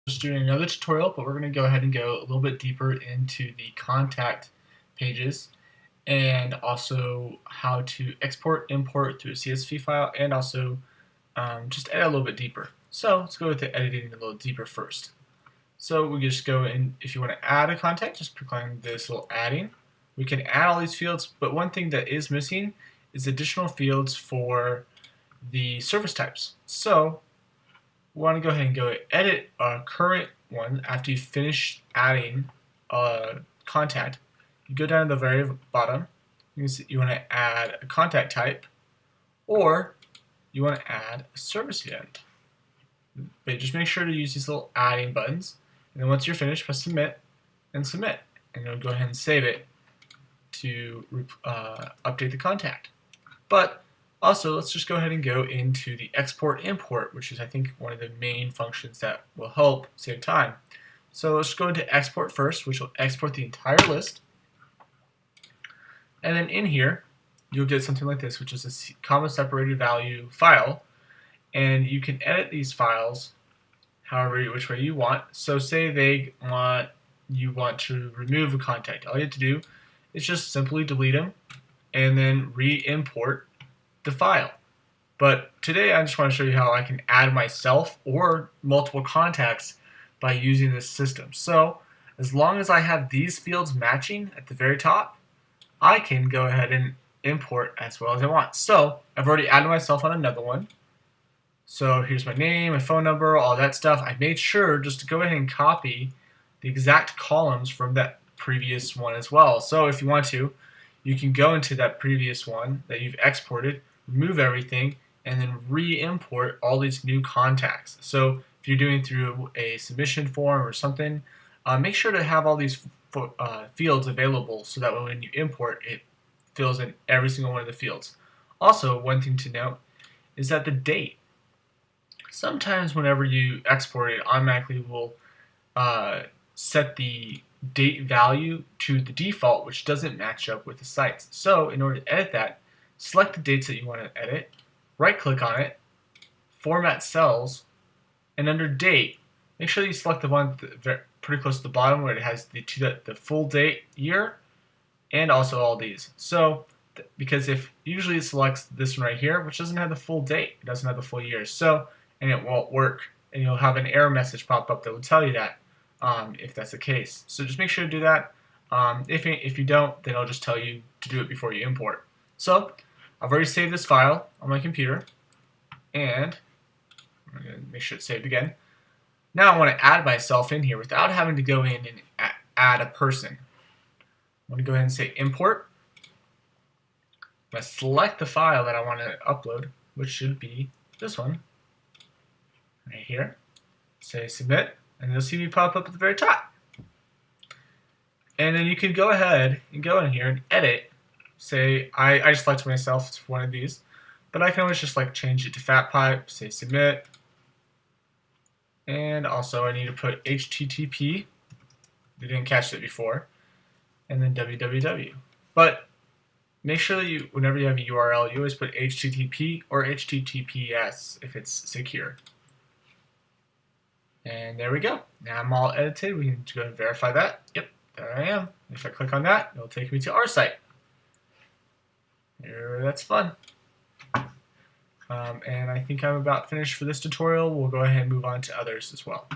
Just doing another tutorial, but we're going to go ahead and go a little bit deeper into the contact pages and also how to export, import through a CSV file, and also just edit a little bit deeper. So let's go with the editing a little deeper first. So we just go in, if you want to add a contact, just click on this little adding. We can add all these fields, but one thing that is missing is additional fields for the service types. So we want to go ahead and go edit a current one after you finish adding a contact. You go down to the very bottom. You want to add a contact type, or you want to add a service event. But just make sure to use these little adding buttons. And then once you're finished, press submit and submit. And you'll go ahead and save it to update the contact. But also, let's just go ahead and go into the export import, which is I think one of the main functions that will help save time. So let's go into export first, which will export the entire list. And then in here, you'll get something like this, which is a comma separated value file. And you can edit these files which way you want. So say you want to remove a contact. All you have to do is just simply delete them and then re-import the file. But today I just want to show you how I can add myself or multiple contacts by using this system. So as long as I have these fields matching at the very top, I can go ahead and import as well as I want. So I've already added myself on another one. So here's my name, my phone number, all that stuff. I made sure just to go ahead and copy the exact columns from that previous one as well. So if you want to, you can go into that previous one that you've exported, remove everything, and then re-import all these new contacts. So if you're doing through a submission form or something, make sure to have all these fields available so that when you import, it fills in every single one of the fields. Also, one thing to note is that the date. Sometimes whenever you export it, automatically will set the date value to the default, which doesn't match up with the sites. So in order to edit that, select the dates that you want to edit, right click on it, format cells, and under date, make sure you select the one pretty close to the bottom where it has the full date year and also all these. So because if usually it selects this one right here, which doesn't have the full date, it doesn't have the full year, so and it won't work, and you'll have an error message pop up that will tell you that if that's the case. So just make sure to do that. If you don't, then I'll just tell you to do it before you import. So I've already saved this file on my computer, and I'm going to make sure it's saved again. Now I want to add myself in here without having to go in and add a person. I'm going to go ahead and say import. I'm going to select the file that I want to upload, which should be this one right here. Say submit, and you'll see me pop up at the very top. And then you can go ahead and go in here and edit. Say I just select myself to one of these, but I can always just change it to fat pipe. Say submit, and also I need to put HTTP. We didn't catch it before, and then www. But make sure that whenever you have a URL, you always put HTTP or HTTPS if it's secure. And there we go. Now I'm all edited. We can go and verify that. Yep, there I am. If I click on that, it'll take me to our site. That's fun. And I think I'm about finished for this tutorial. We'll go ahead and move on to others as well.